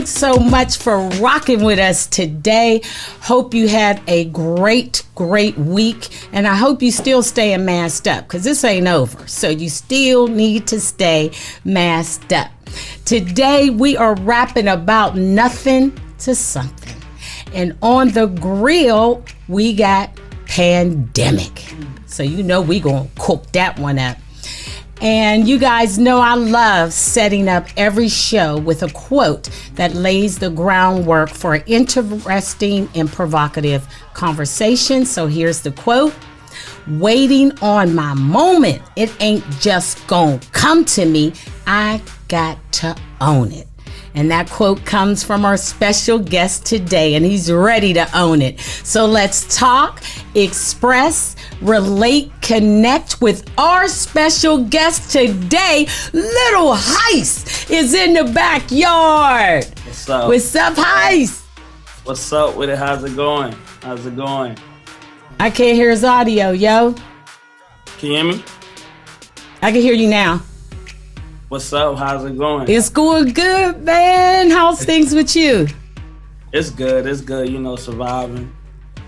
Thanks so much for rocking with us today. Hope you had a great week. And I hope you still staying masked up because this ain't over. So you still need to stay masked up. Today we are rapping about nothing to something. And on the grill, we got pandemic. So you know we gonna cook that one up. And you guys know I love setting up every show with a quote that lays the groundwork for an interesting and provocative conversation. So here's the quote. Waiting on my moment. It ain't just gonna come to me. I got to own it. And that quote comes from our special guest today, and he's ready to own it. So let's talk, express, relate, connect with our special guest today. Lil Hyste is in the backyard. What's up? What's up, Hyste? What's up with it? How's it going? How's it going? I can't hear his audio, yo. Can you hear me? I can hear you now. What's up? How's it going? It's going good, man. How's things with you? It's good. It's good. You know, surviving.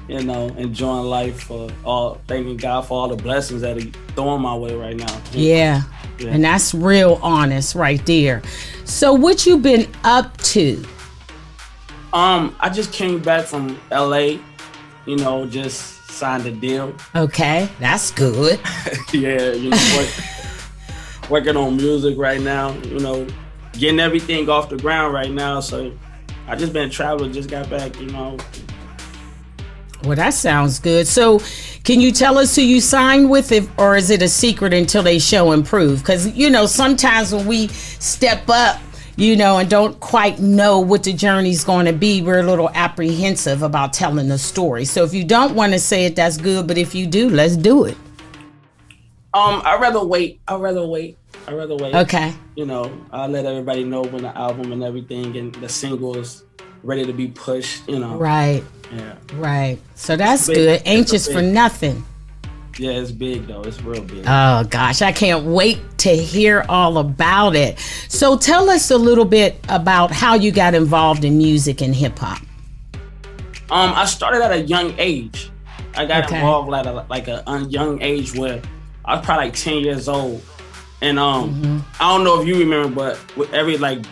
You know, enjoying life thanking God for all the blessings that He's throwing my way right now. Yeah. And that's real honest right there. So what you been up to? I just came back from LA. You know, just signed a deal. Okay, that's good. Yeah, you know, working on music right now, you know, getting everything off the ground right now. So I just been traveling, just got back, you know. Well, that sounds good. So can you tell us who you signed with, or is it a secret until they show and prove? Because, you know, sometimes when we step up, you know, and don't quite know what the journey's going to be, we're a little apprehensive about telling the story. So if you don't want to say it, that's good. But if you do, let's do it. I'd rather wait. Okay. You know, I'll let everybody know when the album and everything and the singles ready to be pushed, you know. Right. Yeah. Right. So that's good. Anxious for nothing. Yeah, it's big though. It's real big. Oh gosh, I can't wait to hear all about it. So tell us a little bit about how you got involved in music and hip hop. I started at a young age. I got involved at a young age where I was probably like 10 years old. And I don't know if you remember, but with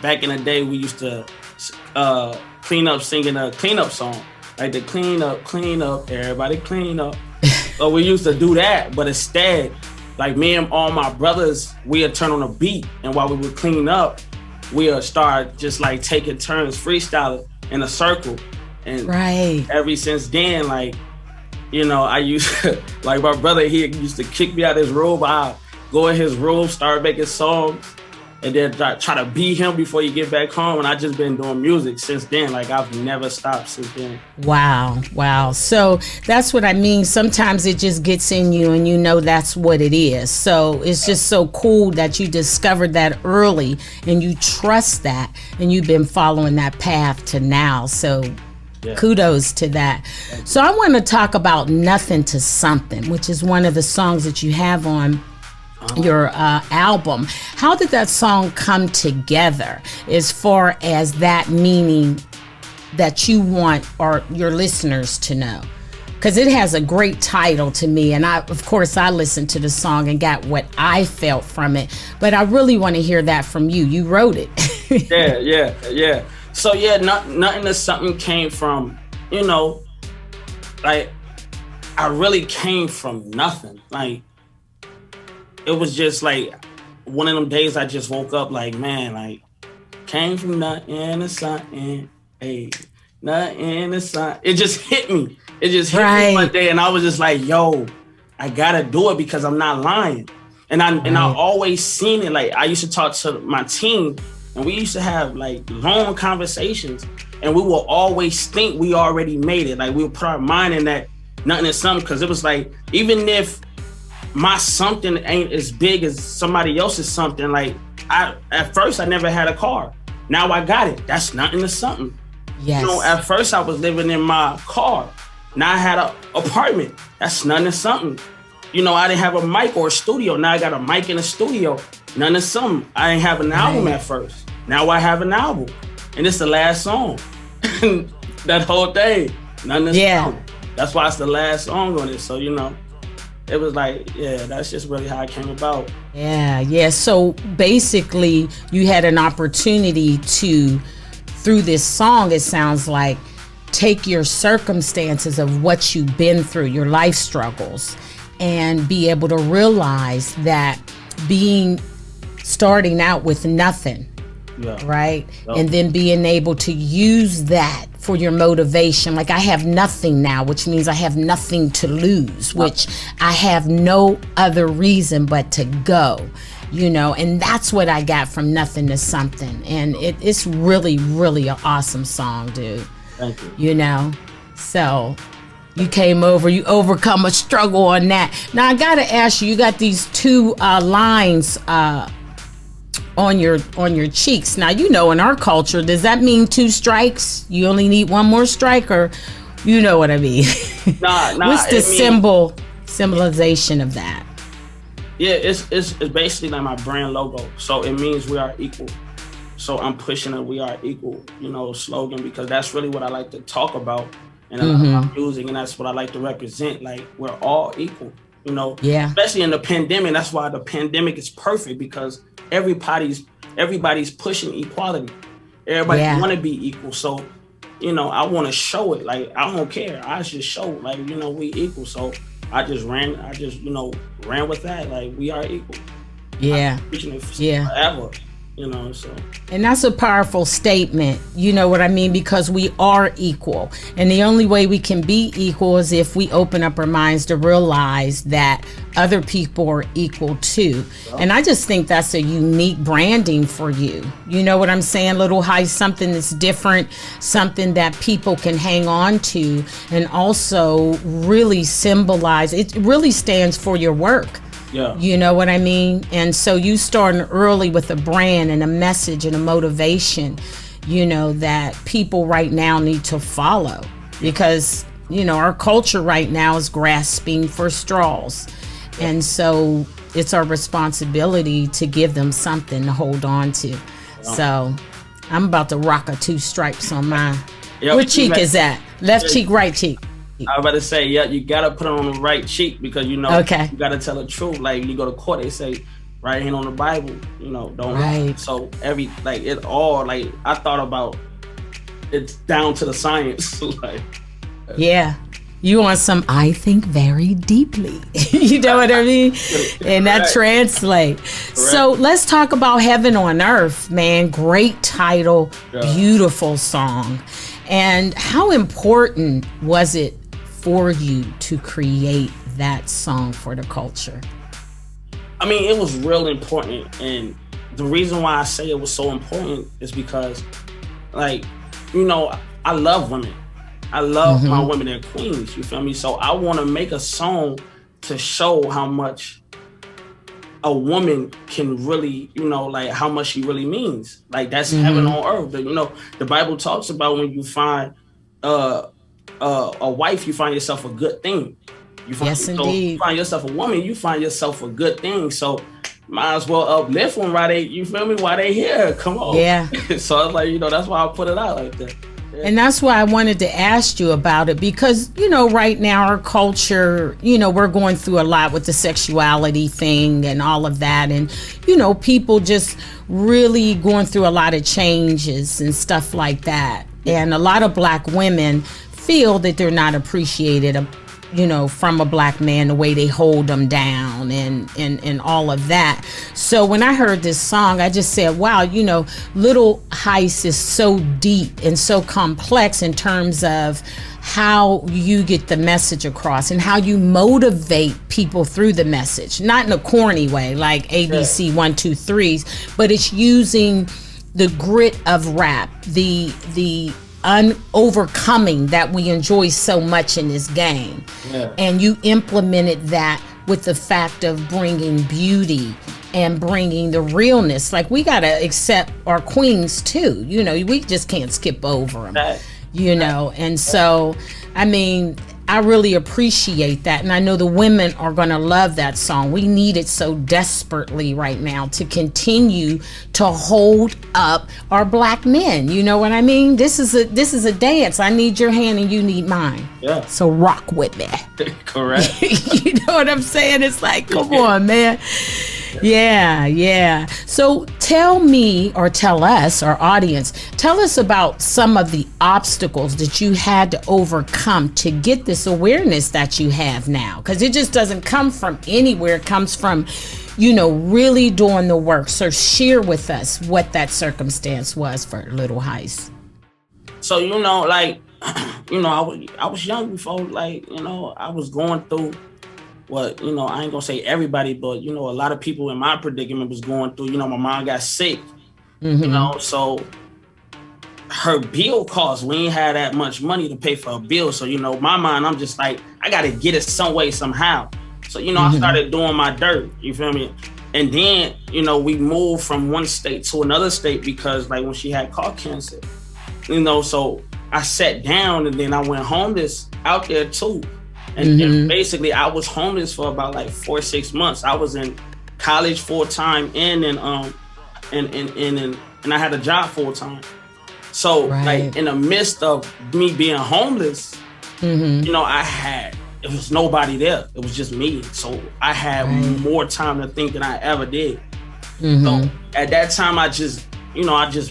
back in the day, we used to clean up singing a cleanup song. Like the clean up, everybody clean up. So we used to do that, but instead, like me and all my brothers, we'd turn on a beat. And while we would clean up, we'd start just like taking turns freestyling in a circle. And ever since then, like, you know, I used to, like my brother, he used to kick me out of his room. I'd go in his room, start making songs, and then try to beat him before you get back home. And I just been doing music since then. Like I've never stopped since then. Wow. So that's what I mean. Sometimes it just gets in you and you know that's what it is. So it's just so cool that you discovered that early and you trust that and you've been following that path to now. So kudos to that. So I want to talk about Nothing to Something, which is one of the songs that you have on your album. How did that song come together as far as that meaning that you want or your listeners to know? Because it has a great title to me, and I listened to the song and got what I felt from it, but I really want to hear that from you. You wrote it. Yeah. So Nothing to Something came from, you know, like I really came from nothing. Like it was just like one of them days I just woke up like, man, like came from nothing to something, hey, nothing to something. It just hit me. It just hit me one day, and I was just like, yo, I gotta do it because I'm not lying. And I always seen it. Like I used to talk to my team, and we used to have like long conversations, and we will always think we already made it. Like we would put our mind in that nothing is something, because it was like, even if my something ain't as big as somebody else's something, like at first I never had a car. Now I got it. That's nothing to something. Yes. You know, at first I was living in my car. Now I had an apartment. That's nothing to something. You know, I didn't have a mic or a studio. Now I got a mic in a studio. Nothing to something. I didn't have an album at first. Now I have an album. and it's the last song. That whole thing. Nothing else. Yeah. That's why it's the last song on it. So, you know, it was like, yeah, that's just really how it came about. Yeah. So basically, you had an opportunity to, through this song, it sounds like, take your circumstances of what you've been through, your life struggles, and be able to realize that starting out with nothing, right? And then being able to use that for your motivation. Like, I have nothing now, which means I have nothing to lose, which I have no other reason but to go, you know, and that's what I got from Nothing to Something. And it's really, really an awesome song, dude. Thank you. You know, so you came over, you overcome a struggle on that. Now I gotta ask you, you got these two lines on your cheeks. Now, you know, in our culture, does that mean 2 strikes? You only need 1 more strike, or you know what I mean? Nah. What's the symbolization of that? Yeah, it's basically like my brand logo. So it means we are equal. So I'm pushing a "We Are Equal," you know, slogan, because that's really what I like to talk about and my music, and that's what I like to represent. Like, we're all equal, you know. Yeah. Especially in the pandemic. That's why the pandemic is perfect, because everybody's pushing equality. Everybody want to be equal. So, you know, I want to show it. Like, I don't care. I just show, like, you know, we equal. So I just ran with that. Like, we are equal. Yeah. I'm pushing it forever. You know, so. And that's a powerful statement, you know what I mean? Because we are equal. And the only way we can be equal is if we open up our minds to realize that other people are equal too. Yeah. And I just think that's a unique branding for you. You know what I'm saying? Lil Hyste, something that's different, something that people can hang on to, and also really symbolize, it really stands for your work. Yeah. You know what I mean? And so you starting early with a brand and a message and a motivation, you know, that people right now need to follow, because, you know, our culture right now is grasping for straws. And so it's our responsibility to give them something to hold on to. Yeah. So I'm about to rock a 2 stripes on mine. Yep. What cheek is that? Left cheek, right cheek? I was about to say, yeah, you gotta put it on the right cheek, because, you know, you gotta tell the truth. Like, you go to court, they say right hand on the Bible, you know, don't lie. So I thought about it's down to the science. Like, yeah, you want some I think very deeply. You know what I mean? And that translates. So let's talk about Heaven on Earth, man. Great title, beautiful song. And how important was it for you to create that song for the culture? I mean, it was real important. And the reason why I say it was so important is because, like, you know, I love women. I love my women and queens, you feel me? So I want to make a song to show how much a woman can really, you know, like, how much she really means. Like, that's heaven on earth. You know, the Bible talks about when you find a wife, you find yourself a good thing. Indeed. You find yourself a woman, you find yourself a good thing. So might as well uplift them while they here. Come on. Yeah. So I was like, you know, that's why I put it out like that. And that's why I wanted to ask you about it, because, you know, right now our culture, you know, we're going through a lot with the sexuality thing and all of that. And, you know, people just really going through a lot of changes and stuff like that. And a lot of Black women feel that they're not appreciated, you know, from a Black man, the way they hold them down and all of that. So when I heard this song, I just said, wow, you know, Lil Hyste is so deep and so complex in terms of how you get the message across and how you motivate people through the message. Not in a corny way, like ABC 1, 2, 3s, but it's using the grit of rap, the overcoming that we enjoy so much in this game. Yeah. And you implemented that with the fact of bringing beauty and bringing the realness. Like, we got to accept our queens too. You know, we just can't skip over them, you know? And so, I mean, I really appreciate that. And I know the women are going to love that song. We need it so desperately right now to continue to hold up our black men. You know what I mean? This is a dance. I need your hand and you need mine. Yeah. So rock with me. Correct. You know what I'm saying? It's like, come on, man. Yeah. So tell me, or tell us, our audience, tell us about some of the obstacles that you had to overcome to get this awareness that you have now. Because it just doesn't come from anywhere. It comes from, really doing the work. So share with us what that circumstance was for Lil Hyste. So, I was young before, I was going through what, I ain't gonna say everybody, but, a lot of people in my predicament was going through, my mom got sick, so her bill cost, we ain't had that much money to pay for a bill. So, my mind, I'm just like, I got to get it some way, somehow. So, I started doing my dirt, you feel me? And then, we moved from one state to another state because when she had colon cancer, so I sat down and then I went homeless out there too. And basically, I was homeless for about 4 or 6 months. I was in college full time and I had a job full time. So in the midst of me being homeless, it was nobody there. It was just me. So I had more time to think than I ever did. So at that time, I just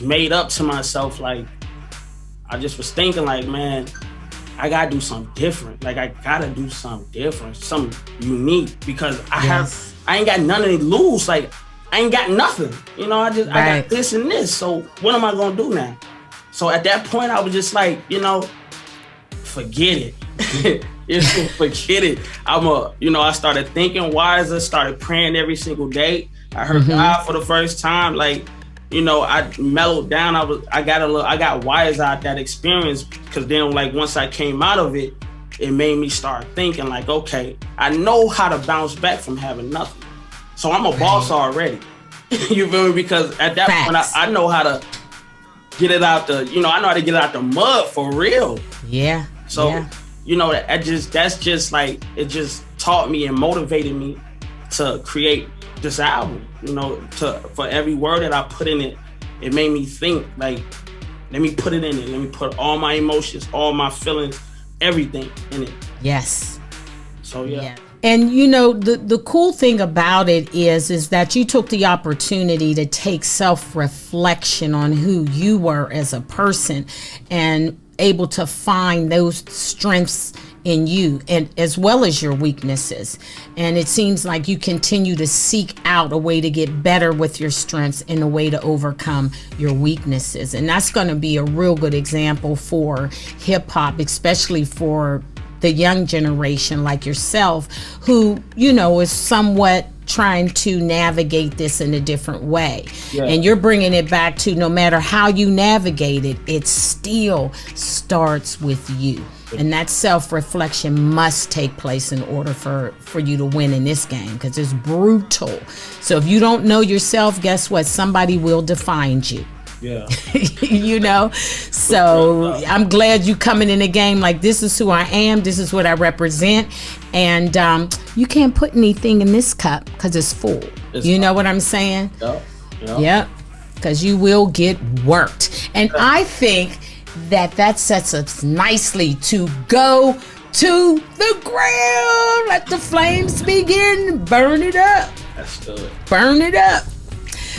made up to myself. I just was thinking man, I gotta do something different. I gotta do something different, something unique, because I ain't got nothing to lose. I ain't got nothing. I got this and this. So what am I gonna do now? So at that point, I was just forget it. Forget it. I started thinking wiser, started praying every single day. I heard God for the first time. I mellowed down. I got wise out that experience, because then once I came out of it, it made me start thinking okay, I know how to bounce back from having nothing. So I'm a boss already. You feel me? Because at that point, I know how to get it out I know how to get it out the mud for real. Yeah. So, that's just it just taught me and motivated me to create this album. For every word that I put in it, it made me think let me put it in it. Let me put all my emotions, all my feelings, everything in it. Yes. So yeah. And the cool thing about it is that you took the opportunity to take self-reflection on who you were as a person and able to find those strengths in you, and as well as your weaknesses. And it seems like you continue to seek out a way to get better with your strengths and a way to overcome your weaknesses. And that's going to be a real good example for hip hop, especially for the young generation like yourself, who, is somewhat trying to navigate this in a different way. And you're bringing it back to, no matter how you navigate it, it still starts with you. And that self-reflection must take place in order for you to win in this game, because it's brutal. So if you don't know yourself, guess what? Somebody will define you. Yeah. So I'm glad you coming in the game this is who I am, this is what I represent, and you can't put anything in this cup because it's full. You know what I'm saying? Yep. Because you will get worked. And I think that sets us nicely to go to the ground. Let the flames begin. Burn it up. That's good. Burn it up.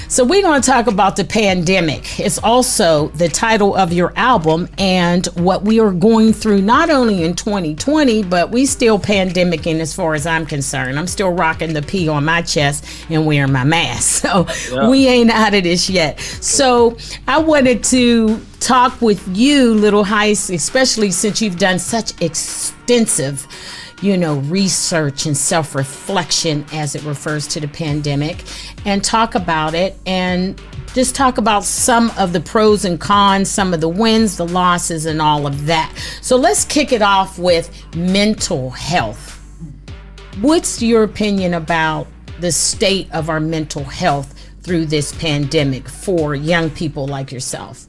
So we're going to talk about the pandemic. It's also the title of your album and what we are going through, not only in 2020, but we still pandemicing as far as I'm concerned. I'm still rocking the P on my chest and wearing my mask. So we ain't out of this yet. So I wanted to talk with you, Lil Hyste, especially since you've done such extensive research and self-reflection as it refers to the pandemic, and talk about it and just talk about some of the pros and cons, some of the wins, the losses, and all of that. So let's kick it off with mental health. What's your opinion about the state of our mental health through this pandemic for young people like yourself?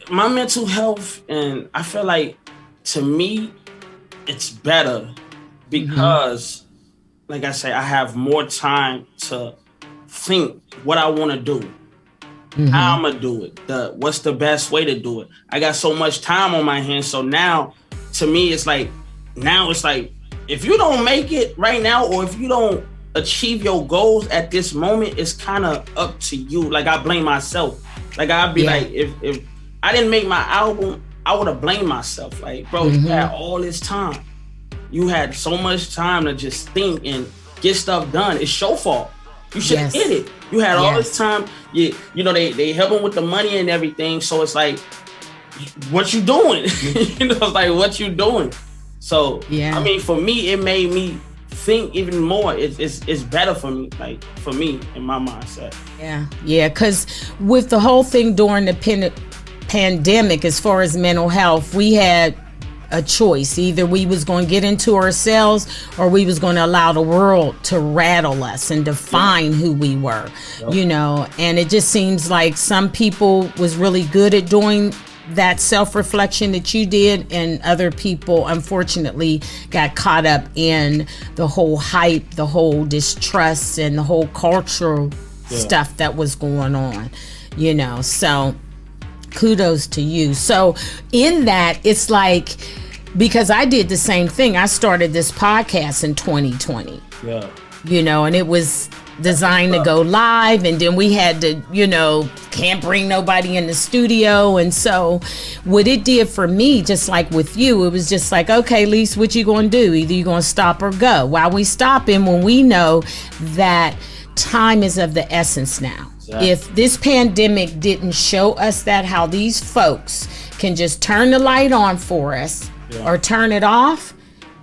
my mental health, and I feel like to me, it's better because, like I say, I have more time to think what I want to do, how I'm gonna do it, what's the best way to do it. I got so much time on my hands, so now, to me, it's like if you don't make it right now, or if you don't achieve your goals at this moment, it's kind of up to you. Like, I blame myself. Like, I'd be like, if I didn't make my album, I would have blamed myself. Like, bro, you had all this time. You had so much time to just think and get stuff done. It's your fault. You should have did it. You had all this time. You know, they helping with the money and everything. So it's like, what you doing? You know, it's like, what you doing? So, I mean, for me, it made me think even more. It's better for me, like, for me, in my mindset. Yeah, because with the whole thing during the pandemic, as far as mental health, we had a choice. Either we was going to get into ourselves, or we was going to allow the world to rattle us and define who we were, you know. And it just seems like some people was really good at doing that self-reflection that you did, and other people unfortunately got caught up in the whole hype, the whole distrust, and the whole cultural stuff that was going on, you know. So kudos to you. So in that, it's like, because I did the same thing. I started this podcast in 2020, you know, and it was designed to go live, and then we had to, you know, can't bring nobody in the studio. And so what it did for me, just like with you, it was just like, okay, Lise, what you gonna do? Either you gonna stop or go. Why we stopping when we know that time is of the essence now? If this pandemic didn't show us that, how these folks can just turn the light on for us or turn it off,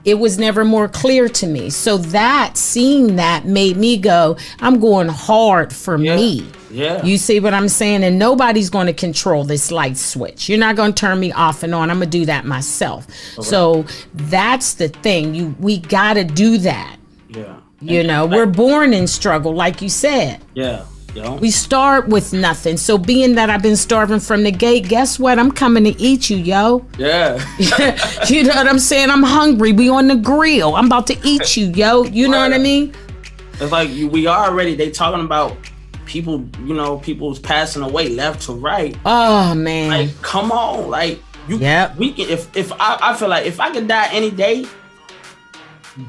it was never more clear to me. So that, seeing that, made me go, I'm going hard for me. You see what I'm saying? And nobody's going to control this light switch. You're not going to turn me off and on. I'm going to do that myself. So that's the thing. We got to do that. You know, we're born in struggle, like you said. We start with nothing. So being that I've been starving from the gate, guess what? I'm coming to eat you, yo. You know what I'm saying? I'm hungry. We on the grill. I'm about to eat you, yo. You know what I mean? It's like they talking about people, you know, people's passing away left to right. Oh, man. Like, come on. Like, we can, if I feel like if I could die any day,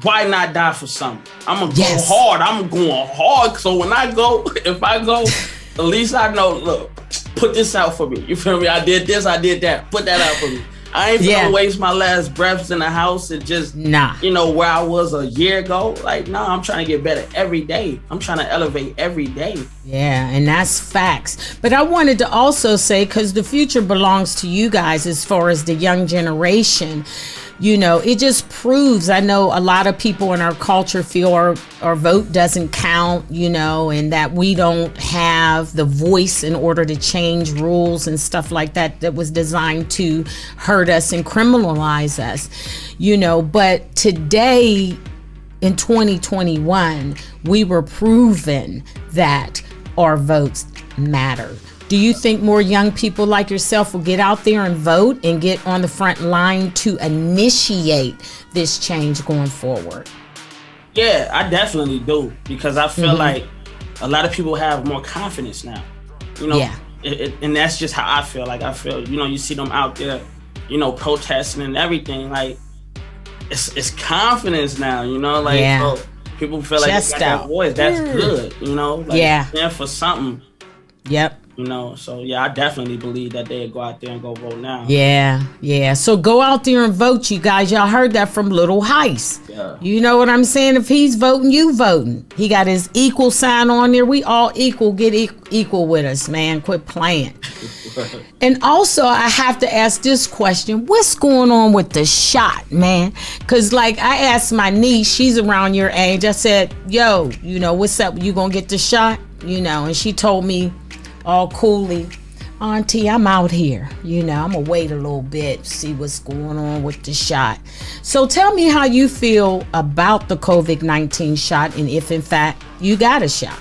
why not die for something? I'm gonna go hard. I'm going hard. So when I go, if I go, at least I know, look, put this out for me. You feel me? I did this, I did that. Put that out for me. I ain't gonna waste my last breaths in the house and just, you know, where I was a year ago. Like, I'm trying to get better every day. I'm trying to elevate every day. Yeah, and that's facts. But I wanted to also say, because the future belongs to you guys as far as the young generation, you know, it just proves, I know a lot of people in our culture feel our vote doesn't count, you know, and that we don't have the voice in order to change rules and stuff like that was designed to hurt us and criminalize us, you know. But today in 2021, we were proven that our votes matter. Do you think more young people like yourself will get out there and vote and get on the front line to initiate this change going forward? Yeah, I definitely do, because I feel like a lot of people have more confidence now, you know, and that's just how I feel. Like, I feel, you know, you see them out there, you know, protesting and everything. Like, it's confidence now, you know, like, so people feel like they got that voice. That's good, you know, like, stand for something. You know, so I definitely believe that they'll go out there and go vote now. So go out there and vote, you guys. Y'all heard that from Lil Hyste. You know what I'm saying? If he's voting, you voting. He got his equal sign on there. We all equal. Get equal with us, man. Quit playing. And also, I have to ask this question. What's going on with the shot, man? Because, like, I asked my niece, she's around your age. I said, yo, you know, what's up? You gonna get the shot? You know, and she told me, all coolly, Auntie, I'm out here. You know, I'm gonna wait a little bit, see what's going on with the shot. So tell me how you feel about the COVID-19 shot, and if in fact you got a shot.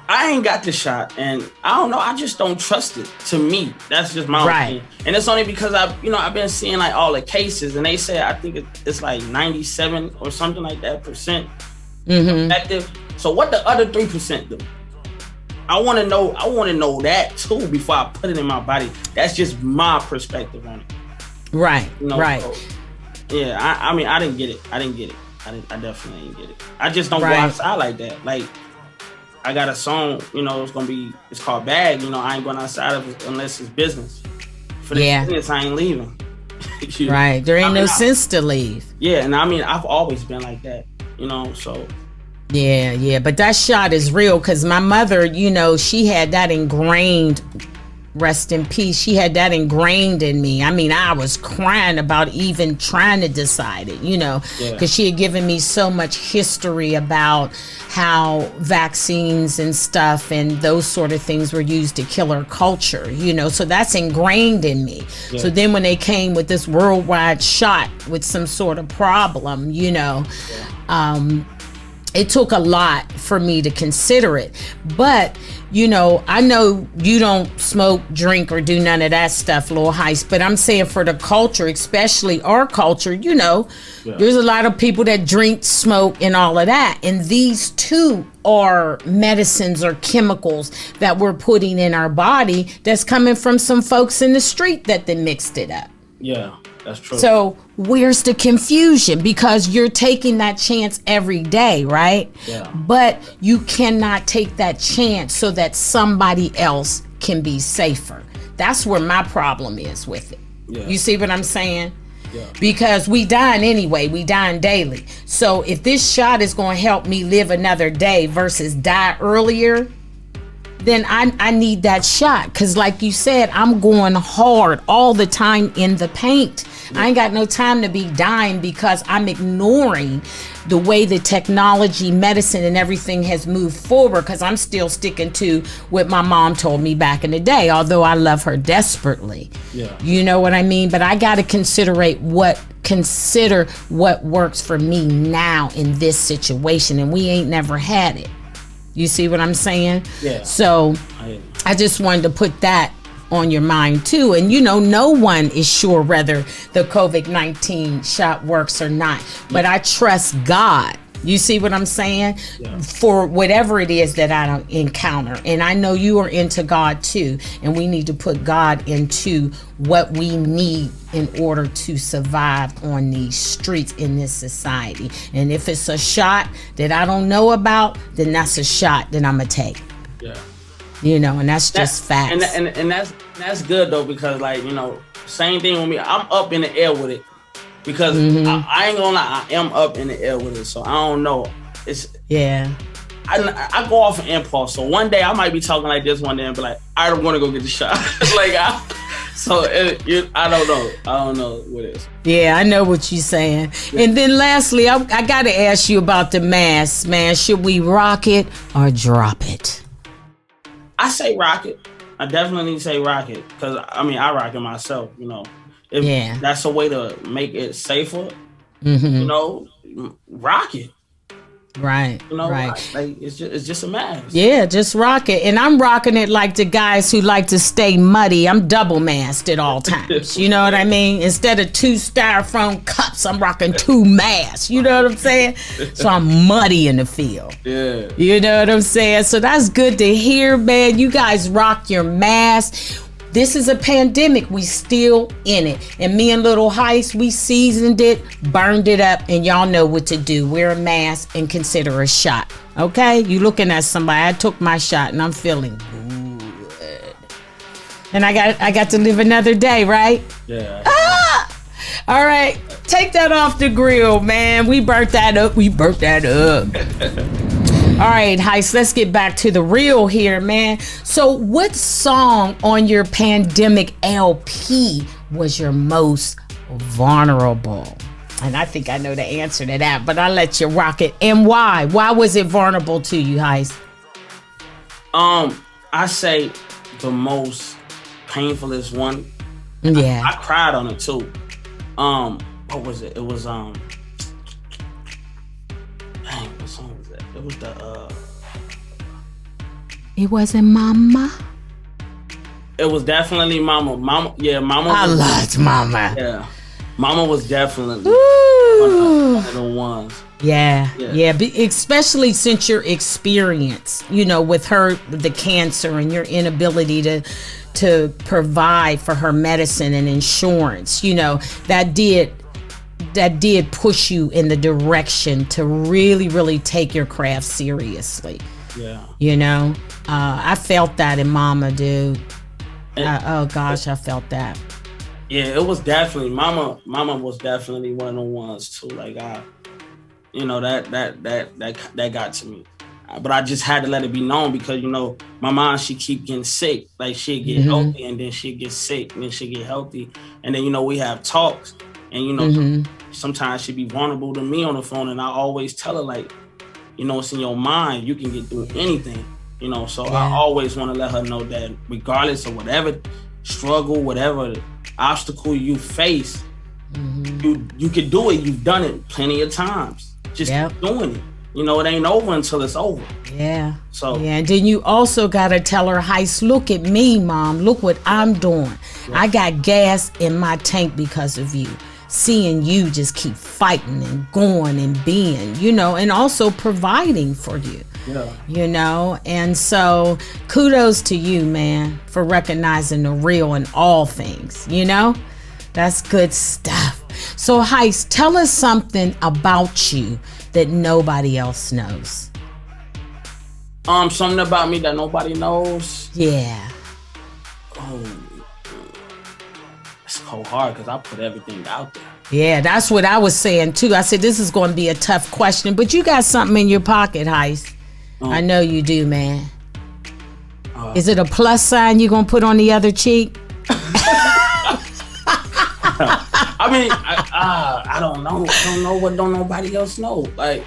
I ain't got the shot, and I don't know. I just don't trust it. To me, that's just my opinion, and it's only because I've been seeing like all the cases, and they say I think it's like 97 or something like that percent effective. So what the other 3% do? I want to know. I want to know that too before I put it in my body. That's just my perspective on it. Right. Right. So, yeah. I mean, I didn't get it. I definitely didn't get it. I just don't go outside like that. Like, I got a song, it's called Bag. I ain't going outside of it unless it's business. For the business, I ain't leaving. Right. There ain't no sense to leave. Yeah, and I mean, I've always been like that, so. Yeah. But that shot is real because my mother, she had that ingrained. Rest in peace. She had that ingrained in me. I mean, I was crying about even trying to decide it, because she had given me so much history about how vaccines and stuff and those sort of things were used to kill her culture, so that's ingrained in me. Yeah. So then when they came with this worldwide shot with some sort of problem, it took a lot for me to consider it. But, I know you don't smoke, drink, or do none of that stuff, Lil Hyste, but I'm saying for the culture, especially our culture, there's a lot of people that drink, smoke, and all of that. And these two are medicines or chemicals that we're putting in our body that's coming from some folks in the street that they mixed it up. Yeah. That's true. So where's the confusion? Because you're taking that chance every day, right? Yeah. But you cannot take that chance so that somebody else can be safer. That's where my problem is with it. Yeah. You see what I'm saying? Yeah. Because we dying anyway. We dying daily. So if this shot is going to help me live another day versus die earlier, then I need that shot. Because like you said, I'm going hard all the time in the paint. I ain't got no time to be dying because I'm ignoring the way the technology, medicine, and everything has moved forward, because I'm still sticking to what my mom told me back in the day, although I love her desperately. Yeah. You know what I mean? But I got to consider what works for me now in this situation, and we ain't never had it. You see what I'm saying? Yeah. So I just wanted to put that on your mind too. And no one is sure whether the COVID-19 shot works or not. But I trust God. You see what I'm saying? Yeah. For whatever it is that I don't encounter. And I know you are into God too. And we need to put God into what we need in order to survive on these streets in this society. And if it's a shot that I don't know about, then that's a shot that I'm going to take. Yeah. And that's just facts. And that's good though, because same thing with me. I'm up in the air with it. Because I ain't gonna lie, I am up in the air with it, so I don't know. I go off an impulse. So one day I might be talking like this one day and be like, I don't want to go get the shot. I don't know. I don't know what it is. Yeah, I know what you're saying. Yeah. And then lastly, I got to ask you about the mask, man. Should we rock it or drop it? I say rock it. I definitely say rock it, because I rock it myself. If that's a way to make it safer, rock it. Right. Right. Like it's just a mask. Yeah, just rock it. And I'm rocking it like the guys who like to stay muddy. I'm double masked at all times. You know what I mean? Instead of 2 styrofoam cups, I'm rocking 2 masks. You know what I'm saying? So I'm muddy in the field. Yeah. You know what I'm saying? So that's good to hear, man. You guys rock your mask. This is a pandemic. We still in it. And me and Lil Hyste, we seasoned it, burned it up, and y'all know what to do. Wear a mask and consider a shot. Okay? You looking at somebody. I took my shot and I'm feeling good. And I got to live another day, right? Yeah. All right. Take that off the grill, man. We burnt that up. All right, Hyste, let's get back to the real here, man. So what song on your pandemic LP was your most vulnerable? And I think I know the answer to that, but I'll let you rock it. And why? Why was it vulnerable to you, Hyste? I say the most painfulest one. Yeah. I cried on it too. What was it? It was dang, what song was that? It was It wasn't Mama? It was definitely Mama. Mama. I loved Mama. Yeah. Mama was definitely one of the ones. Yeah. Especially since your experience, with her, the cancer, and your inability to provide for her medicine and insurance, that did push you in the direction to really, really take your craft seriously. Yeah. I felt that in Mama, dude. I felt that. Yeah, it was definitely Mama was definitely one of the ones too. Like that got to me. But I just had to let it be known because my mom, she keep getting sick. Like she'd get healthy and then she'd get sick and then she'd get healthy. And then we have talks and sometimes she'd be vulnerable to me on the phone and I always tell her like, it's in your mind, you can get through anything. So I always want to let her know that regardless of whatever struggle, whatever obstacle you face, you can do it. You've done it plenty of times. Just keep doing it. It ain't over until it's over. Yeah. So and then you also gotta tell her, Hyste, look at me, Mom. Look what I'm doing. Yeah. I got gas in my tank because of you. Seeing you just keep fighting and going and being, and also providing for you. Yeah. And so kudos to you, man, for recognizing the real in all things, That's good stuff. So Hyste, tell us something about you that nobody else knows. Something about me that nobody knows? Yeah. Oh, it's so hard because I put everything out there. Yeah, that's what I was saying too. I said this is going to be a tough question, but you got something in your pocket, Hyste. I know you do, man. Is it a plus sign you gonna put on the other cheek? I mean, I don't know. I don't know what don't nobody else know. Like,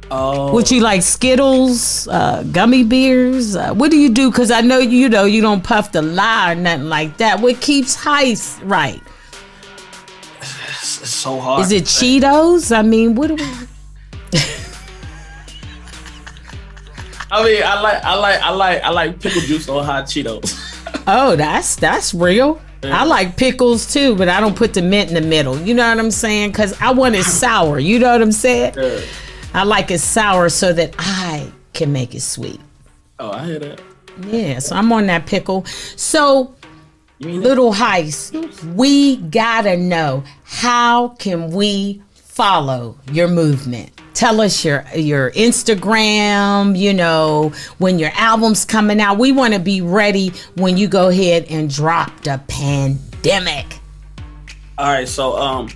What you like, Skittles, gummy bears? What do you do? Because I know you don't puff the lie or nothing like that. What keeps Hyste right? It's so hard. Is it Cheetos? I mean, what do we? I mean, I like pickle juice on hot Cheetos. Oh, that's real. Yeah. I like pickles too, but I don't put the mint in the middle. You know what I'm saying? Because I want it sour. You know what I'm saying? Yeah. I like it sour so that I can make it sweet. Oh, I hear that. Yeah, so I'm on that pickle. So, Little Hyste, we gotta know, how can we follow your movement? Tell us your Instagram, when your album's coming out. We want to be ready when you go ahead and drop the pandemic. All right, so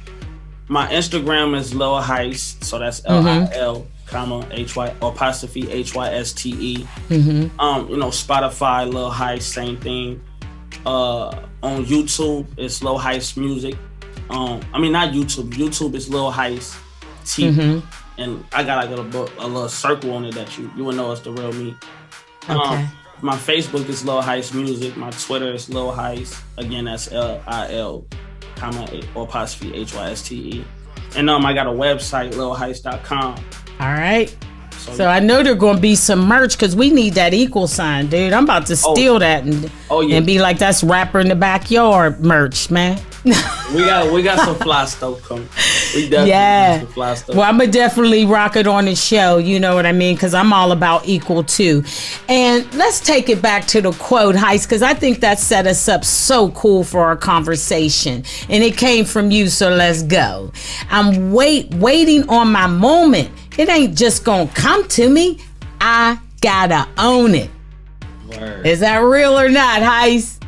my Instagram is Lil Hyste, so that's LIL, HY apostrophe HYSTE. Spotify, Lil Hyste, same thing. On YouTube, it's Lil Hyste Music. I mean, not YouTube. YouTube is Lil Hyste TV. And I got like a little circle on it that you would know it's the real me. Okay. My Facebook is Lil Hyste Music. My Twitter is Lil Hyste. Again, that's LIL, apostrophe HYSTE. And I got a website, lilhyste.com. All right. So I know there's going to be some merch because we need that equal sign, dude. I'm about to steal that and be like, that's Rapper in the Backyard merch, man. we got some fly stuff coming. We definitely got some fly stuff. Well, I'm going to definitely rock it on the show, you know what I mean? Because I'm all about equal too. And let's take it back to the quote, Hyste, because I think that set us up so cool for our conversation. And it came from you, so let's go. I'm waiting on my moment. It ain't just gonna come to me. I gotta own it. Word. Is that real or not, Hyste?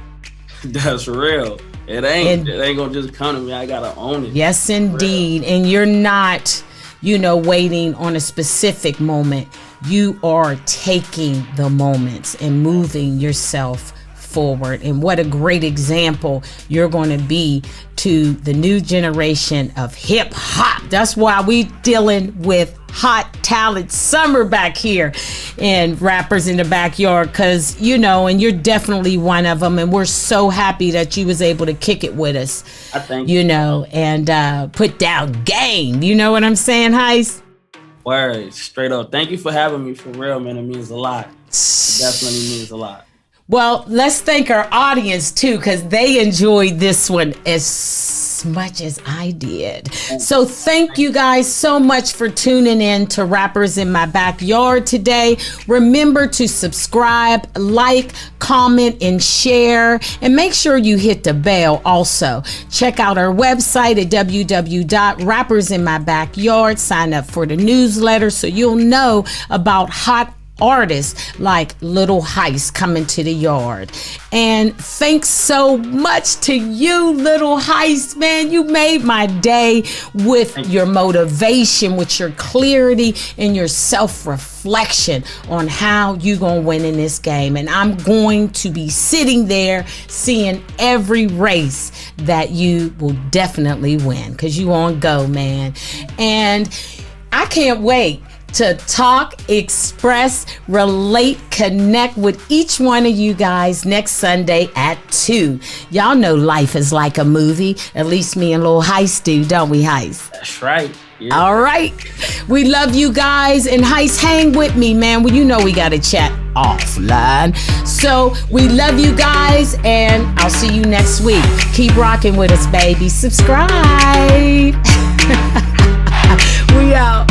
That's real. It ain't gonna just come to me. I gotta own it. Yes, indeed. And you're not, waiting on a specific moment. You are taking the moments and moving yourself forward. And what a great example you're going to be to the new generation of hip hop. That's why we dealing with hot talent summer back here and Rappers in the Backyard, because and you're definitely one of them, and we're so happy that you was able to kick it with us. I think and put down game. You know what I'm saying, Hyste? Word, straight up. Thank you for having me, for real, man. It means a lot. It definitely means a lot. Well, let's thank our audience too, because they enjoyed this one as much as I did. So thank you guys so much for tuning in to Rappers in My Backyard today. Remember to subscribe, like, comment, and share. And make sure you hit the bell also. Check out our website at www.rappersinmybackyard. Sign up for the newsletter so you'll know about hot artists like Lil Hyste coming to the yard. And thanks so much to you, Lil Hyste, man. You made my day with your motivation, with your clarity and your self-reflection on how you gonna win in this game. And I'm going to be sitting there seeing every race that you will definitely win, because you on go, man. And I can't wait to talk, express, relate, connect with each one of you guys next Sunday at 2. Y'all know life is like a movie. At least me and Lil Hyste do, don't we, Hyste? That's right. Yeah. All right. We love you guys. And Hyste, hang with me, man. Well, you know we got to chat offline. So we love you guys, and I'll see you next week. Keep rocking with us, baby. Subscribe. We out.